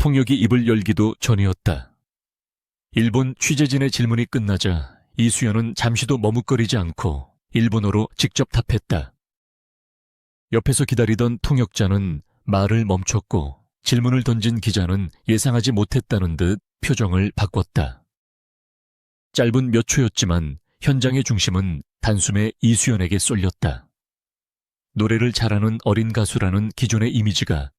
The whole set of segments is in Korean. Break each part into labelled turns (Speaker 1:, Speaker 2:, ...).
Speaker 1: 통역이 입을 열기도 전이었다. 일본 취재진의 질문이 끝나자 이수연은 잠시도 머뭇거리지 않고 일본어로 직접 답했다. 옆에서 기다리던 통역자는 말을 멈췄고 질문을 던진 기자는 예상하지 못했다는 듯 표정을 바꿨다. 짧은 몇 초였지만 현장의 중심은 단숨에 이수연에게 쏠렸다. 노래를 잘하는 어린 가수라는 기존의 이미지가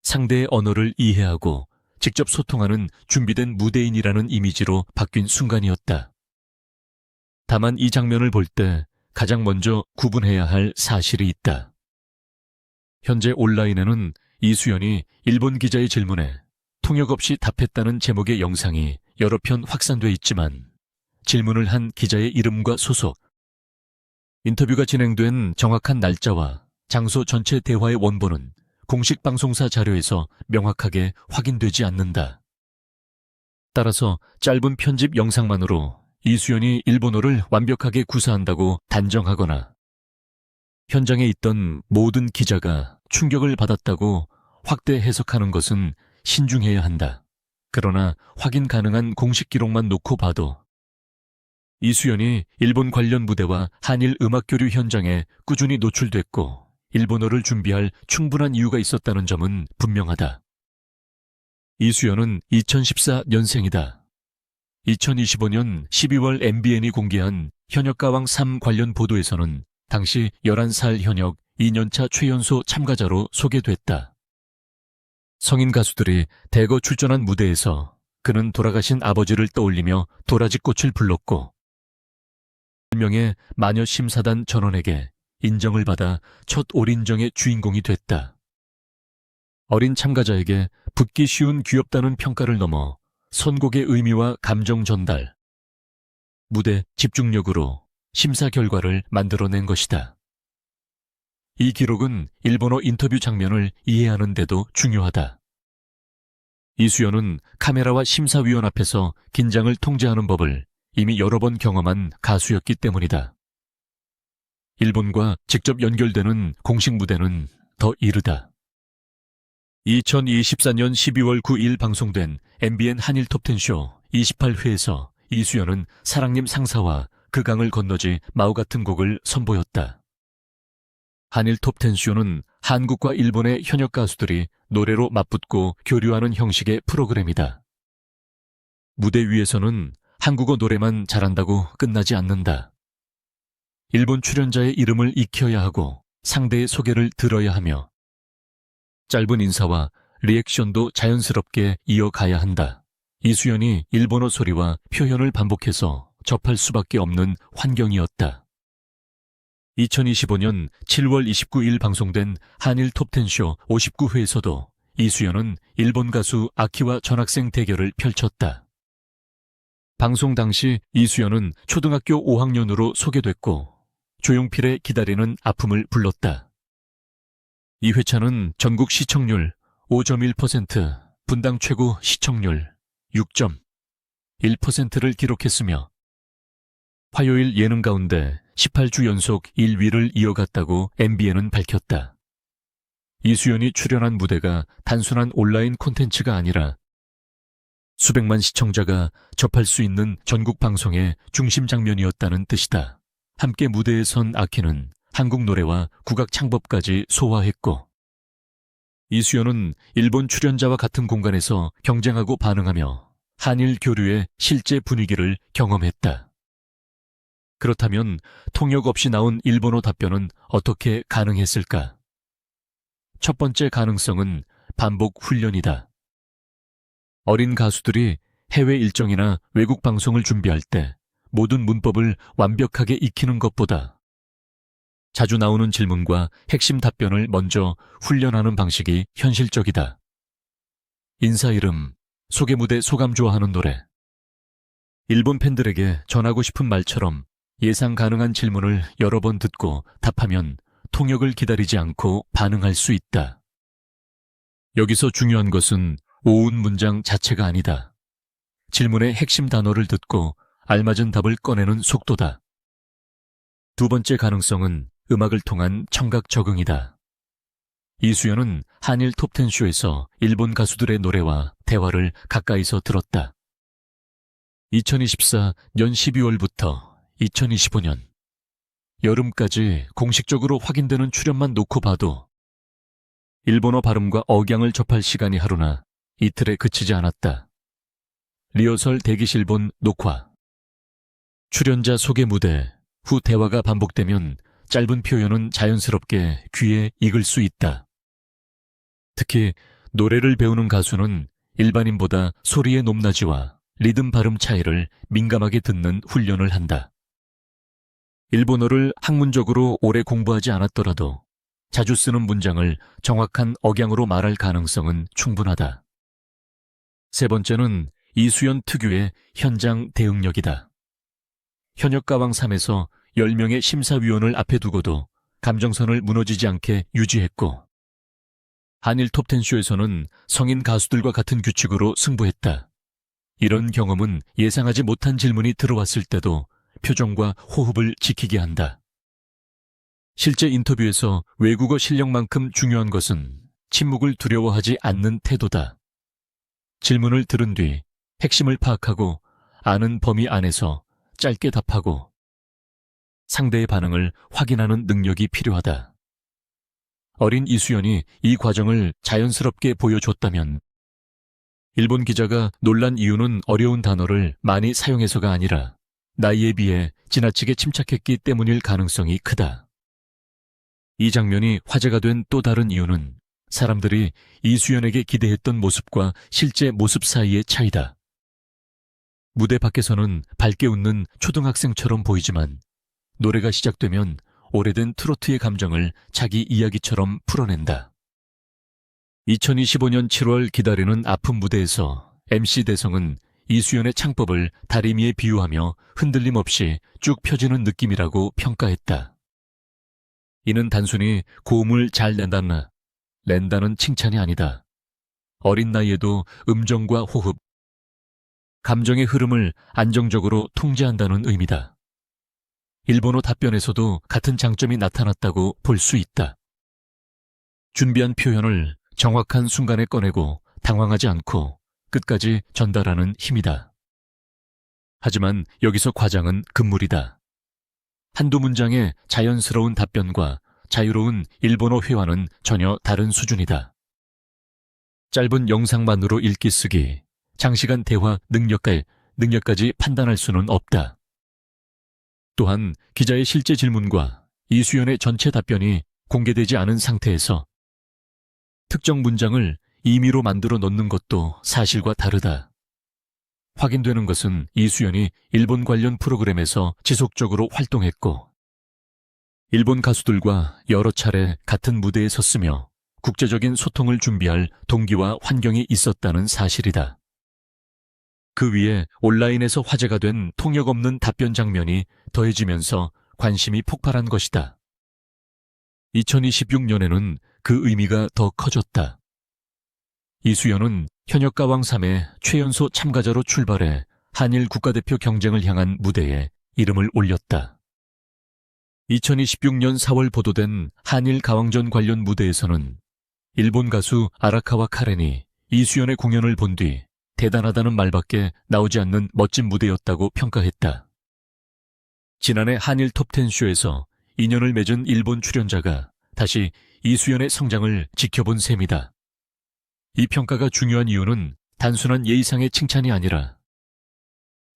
Speaker 1: 상대의 언어를 이해하고 직접 소통하는 준비된 무대인이라는 이미지로 바뀐 순간이었다. 다만 이 장면을 볼 때 가장 먼저 구분해야 할 사실이 있다. 현재 온라인에는 이수연이 일본 기자의 질문에 통역 없이 답했다는 제목의 영상이 여러 편 확산돼 있지만 질문을 한 기자의 이름과 소속, 인터뷰가 진행된 정확한 날짜와 장소 전체 대화의 원본은 공식 방송사 자료에서 명확하게 확인되지 않는다. 따라서 짧은 편집 영상만으로 이수연이 일본어를 완벽하게 구사한다고 단정하거나 현장에 있던 모든 기자가 충격을 받았다고 확대 해석하는 것은 신중해야 한다. 그러나 확인 가능한 공식 기록만 놓고 봐도 이수연이 일본 관련 무대와 한일 음악교류 현장에 꾸준히 노출됐고 일본어를 준비할 충분한 이유가 있었다는 점은 분명하다. 이수연은 2014년생이다. 2025년 12월 MBN이 공개한 현역가왕 3 관련 보도에서는 당시 11살 현역 2년차 최연소 참가자로 소개됐다. 성인 가수들이 대거 출전한 무대에서 그는 돌아가신 아버지를 떠올리며 도라지꽃을 불렀고 명의 마녀 심사단 전원에게 인정을 받아 첫 올인정의 주인공이 됐다. 어린 참가자에게 붙기 쉬운 귀엽다는 평가를 넘어 선곡의 의미와 감정 전달, 무대 집중력으로 심사 결과를 만들어낸 것이다. 이 기록은 일본어 인터뷰 장면을 이해하는 데도 중요하다. 이수연은 카메라와 심사위원 앞에서 긴장을 통제하는 법을 이미 여러 번 경험한 가수였기 때문이다. 일본과 직접 연결되는 공식 무대는 더 이르다. 2024년 12월 9일 방송된 MBN 한일 톱10쇼 28회에서 이수연은 사랑님 상사와 그 강을 건너지 마우 같은 곡을 선보였다. 한일 톱10쇼는 한국과 일본의 현역 가수들이 노래로 맞붙고 교류하는 형식의 프로그램이다. 무대 위에서는 한국어 노래만 잘한다고 끝나지 않는다. 일본 출연자의 이름을 익혀야 하고 상대의 소개를 들어야 하며 짧은 인사와 리액션도 자연스럽게 이어가야 한다. 이수연이 일본어 소리와 표현을 반복해서 접할 수밖에 없는 환경이었다. 2025년 7월 29일 방송된 한일 톱10쇼 59회에서도 이수연은 일본 가수 아키와 전학생 대결을 펼쳤다. 방송 당시 이수연은 초등학교 5학년으로 소개됐고 조용필의 기다리는 아픔을 불렀다. 이 회차는 전국 시청률 5.1%, 분당 최고 시청률 6.1%를 기록했으며 화요일 예능 가운데 18주 연속 1위를 이어갔다고 MBN은 밝혔다. 이수연이 출연한 무대가 단순한 온라인 콘텐츠가 아니라 수백만 시청자가 접할 수 있는 전국 방송의 중심 장면이었다는 뜻이다. 함께 무대에 선 아키는 한국 노래와 국악 창법까지 소화했고 이수연은 일본 출연자와 같은 공간에서 경쟁하고 반응하며 한일 교류의 실제 분위기를 경험했다. 그렇다면 통역 없이 나온 일본어 답변은 어떻게 가능했을까? 첫 번째 가능성은 반복 훈련이다. 어린 가수들이 해외 일정이나 외국 방송을 준비할 때 모든 문법을 완벽하게 익히는 것보다 자주 나오는 질문과 핵심 답변을 먼저 훈련하는 방식이 현실적이다. 인사 이름, 소개 무대 소감 좋아하는 노래. 일본 팬들에게 전하고 싶은 말처럼 예상 가능한 질문을 여러 번 듣고 답하면 통역을 기다리지 않고 반응할 수 있다. 여기서 중요한 것은 오운 문장 자체가 아니다. 질문의 핵심 단어를 듣고 알맞은 답을 꺼내는 속도다. 두 번째 가능성은 음악을 통한 청각 적응이다. 이수연은 한일 톱텐 쇼에서 일본 가수들의 노래와 대화를 가까이서 들었다. 2024년 12월부터 2025년 여름까지 공식적으로 확인되는 출연만 놓고 봐도 일본어 발음과 억양을 접할 시간이 하루나 이틀에 그치지 않았다. 리허설 대기실본 녹화, 출연자 소개 무대, 후 대화가 반복되면 짧은 표현은 자연스럽게 귀에 익을 수 있다. 특히 노래를 배우는 가수는 일반인보다 소리의 높낮이와 리듬 발음 차이를 민감하게 듣는 훈련을 한다. 일본어를 학문적으로 오래 공부하지 않았더라도 자주 쓰는 문장을 정확한 억양으로 말할 가능성은 충분하다. 세 번째는 이수연 특유의 현장 대응력이다. 현역가왕 3에서 10명의 심사위원을 앞에 두고도 감정선을 무너지지 않게 유지했고, 한일 톱텐쇼에서는 성인 가수들과 같은 규칙으로 승부했다. 이런 경험은 예상하지 못한 질문이 들어왔을 때도 표정과 호흡을 지키게 한다. 실제 인터뷰에서 외국어 실력만큼 중요한 것은 침묵을 두려워하지 않는 태도다. 질문을 들은 뒤 핵심을 파악하고 아는 범위 안에서 짧게 답하고 상대의 반응을 확인하는 능력이 필요하다. 어린 이수연이 이 과정을 자연스럽게 보여줬다면 일본 기자가 놀란 이유는 어려운 단어를 많이 사용해서가 아니라 나이에 비해 지나치게 침착했기 때문일 가능성이 크다. 이 장면이 화제가 된 또 다른 이유는 사람들이 이수연에게 기대했던 모습과 실제 모습 사이의 차이다. 무대 밖에서는 밝게 웃는 초등학생처럼 보이지만 노래가 시작되면 오래된 트로트의 감정을 자기 이야기처럼 풀어낸다. 2025년 7월 기다리는 아픈 무대에서 MC 대성은 이수연의 창법을 다리미에 비유하며 흔들림 없이 쭉 펴지는 느낌이라고 평가했다. 이는 단순히 고음을 잘 낸다는 칭찬이 아니다. 어린 나이에도 음정과 호흡, 감정의 흐름을 안정적으로 통제한다는 의미다. 일본어 답변에서도 같은 장점이 나타났다고 볼 수 있다. 준비한 표현을 정확한 순간에 꺼내고 당황하지 않고 끝까지 전달하는 힘이다. 하지만 여기서 과장은 금물이다. 한두 문장의 자연스러운 답변과 자유로운 일본어 회화는 전혀 다른 수준이다. 짧은 영상만으로 읽기 쓰기, 장시간 대화 능력까지 판단할 수는 없다. 또한 기자의 실제 질문과 이수연의 전체 답변이 공개되지 않은 상태에서 특정 문장을 임의로 만들어 넣는 것도 사실과 다르다. 확인되는 것은 이수연이 일본 관련 프로그램에서 지속적으로 활동했고, 일본 가수들과 여러 차례 같은 무대에 섰으며 국제적인 소통을 준비할 동기와 환경이 있었다는 사실이다. 그 위에 온라인에서 화제가 된 통역 없는 답변 장면이 더해지면서 관심이 폭발한 것이다. 2026년에는 그 의미가 더 커졌다. 이수연은 현역가왕 3의 최연소 참가자로 출발해 한일 국가대표 경쟁을 향한 무대에 이름을 올렸다. 2026년 4월 보도된 한일 가왕전 관련 무대에서는 일본 가수 아라카와 카렌이 이수연의 공연을 본 뒤 대단하다는 말밖에 나오지 않는 멋진 무대였다고 평가했다. 지난해 한일 톱10 쇼에서 인연을 맺은 일본 출연자가 다시 이수연의 성장을 지켜본 셈이다. 이 평가가 중요한 이유는 단순한 예의상의 칭찬이 아니라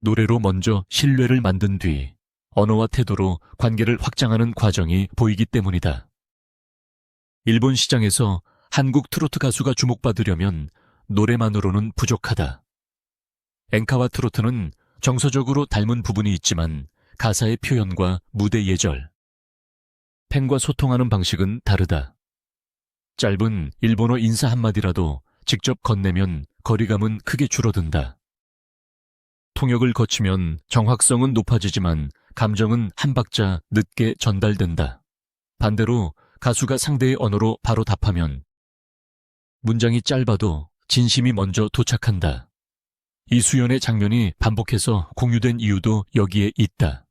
Speaker 1: 노래로 먼저 신뢰를 만든 뒤 언어와 태도로 관계를 확장하는 과정이 보이기 때문이다. 일본 시장에서 한국 트로트 가수가 주목받으려면 노래만으로는 부족하다. 엔카와 트로트는 정서적으로 닮은 부분이 있지만 가사의 표현과 무대 예절, 팬과 소통하는 방식은 다르다. 짧은 일본어 인사 한마디라도 직접 건네면 거리감은 크게 줄어든다. 통역을 거치면 정확성은 높아지지만 감정은 한 박자 늦게 전달된다. 반대로 가수가 상대의 언어로 바로 답하면 문장이 짧아도 진심이 먼저 도착한다. 이수연의 장면이 반복해서 공유된 이유도 여기에 있다.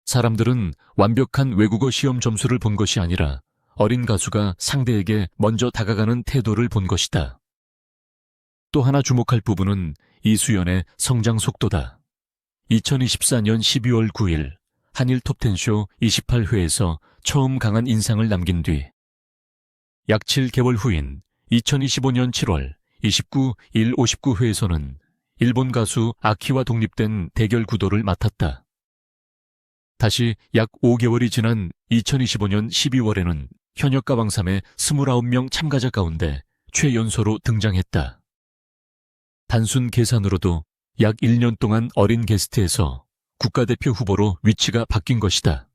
Speaker 1: 사람들은 완벽한 외국어 시험 점수를 본 것이 아니라 어린 가수가 상대에게 먼저 다가가는 태도를 본 것이다. 또 하나 주목할 부분은 이수연의 성장 속도다. 2024년 12월 9일 한일 톱10쇼 28회에서 처음 강한 인상을 남긴 뒤 약 7개월 후인 2025년 7월 29, 1, 59회에서는 일본 가수 아키와 독립된 대결 구도를 맡았다. 다시 약 5개월이 지난 2025년 12월에는 현역가 왕삼의 29명 참가자 가운데 최연소로 등장했다. 단순 계산으로도 약 1년 동안 어린 게스트에서 국가대표 후보로 위치가 바뀐 것이다.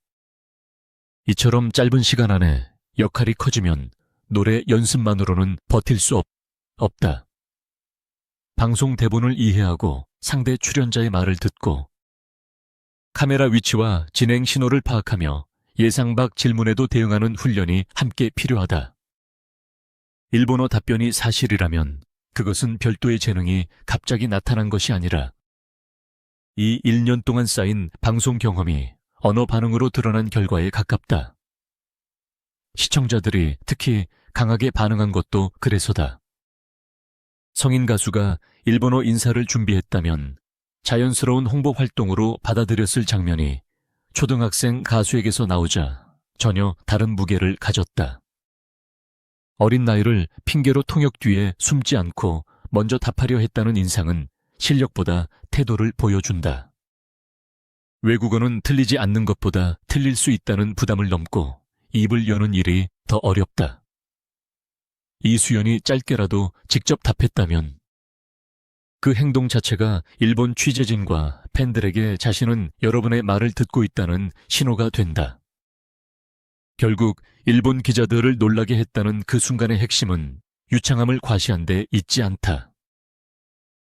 Speaker 1: 이처럼 짧은 시간 안에 역할이 커지면 노래 연습만으로는 버틸 수 없다. 방송 대본을 이해하고 상대 출연자의 말을 듣고 카메라 위치와 진행 신호를 파악하며 예상 밖 질문에도 대응하는 훈련이 함께 필요하다. 일본어 답변이 사실이라면 그것은 별도의 재능이 갑자기 나타난 것이 아니라 이 1년 동안 쌓인 방송 경험이 언어 반응으로 드러난 결과에 가깝다. 시청자들이 특히 강하게 반응한 것도 그래서다. 성인 가수가 일본어 인사를 준비했다면 자연스러운 홍보 활동으로 받아들였을 장면이 초등학생 가수에게서 나오자 전혀 다른 무게를 가졌다. 어린 나이를 핑계로 통역 뒤에 숨지 않고 먼저 답하려 했다는 인상은 실력보다 태도를 보여준다. 외국어는 틀리지 않는 것보다 틀릴 수 있다는 부담을 넘고 입을 여는 일이 더 어렵다. 이수연이 짧게라도 직접 답했다면 그 행동 자체가 일본 취재진과 팬들에게 자신은 여러분의 말을 듣고 있다는 신호가 된다. 결국 일본 기자들을 놀라게 했다는 그 순간의 핵심은 유창함을 과시한 데 있지 않다.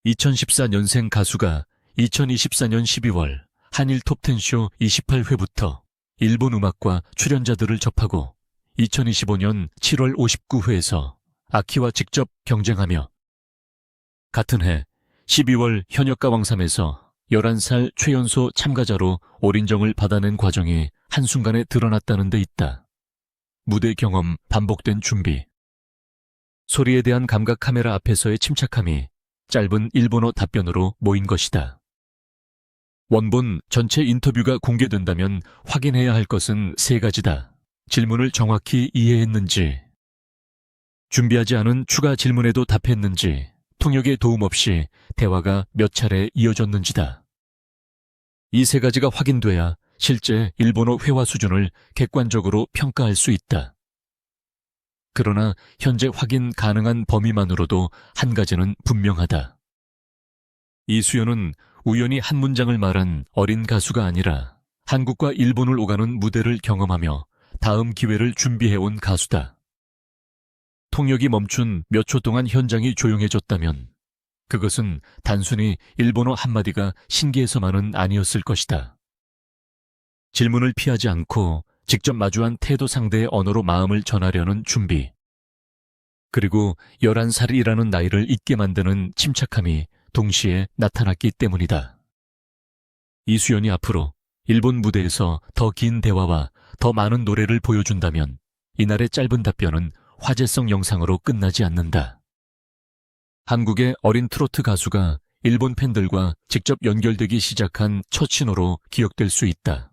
Speaker 1: 2014년생 가수가 2024년 12월 한일 톱10쇼 28회부터 일본 음악과 출연자들을 접하고 2025년 7월 59회에서 아키와 직접 경쟁하며 같은 해 12월 현역가 왕삼에서 11살 최연소 참가자로 올인정을 받아낸 과정이 한순간에 드러났다는 데 있다. 무대 경험, 반복된 준비. 소리에 대한 감각 카메라 앞에서의 침착함이 짧은 일본어 답변으로 모인 것이다. 원본 전체 인터뷰가 공개된다면 확인해야 할 것은 세 가지다. 질문을 정확히 이해했는지, 준비하지 않은 추가 질문에도 답했는지, 통역의 도움 없이 대화가 몇 차례 이어졌는지다. 이 세 가지가 확인돼야 실제 일본어 회화 수준을 객관적으로 평가할 수 있다. 그러나 현재 확인 가능한 범위만으로도 한 가지는 분명하다. 이수연은 우연히 한 문장을 말한 어린 가수가 아니라 한국과 일본을 오가는 무대를 경험하며 다음 기회를 준비해온 가수다. 통역이 멈춘 몇 초 동안 현장이 조용해졌다면 그것은 단순히 일본어 한마디가 신기해서만은 아니었을 것이다. 질문을 피하지 않고 직접 마주한 태도 상대의 언어로 마음을 전하려는 준비. 그리고 11살이라는 나이를 잊게 만드는 침착함이 동시에 나타났기 때문이다. 이수연이 앞으로 일본 무대에서 더 긴 대화와 더 많은 노래를 보여준다면 이날의 짧은 답변은 화제성 영상으로 끝나지 않는다. 한국의 어린 트로트 가수가 일본 팬들과 직접 연결되기 시작한 첫 신호로 기억될 수 있다.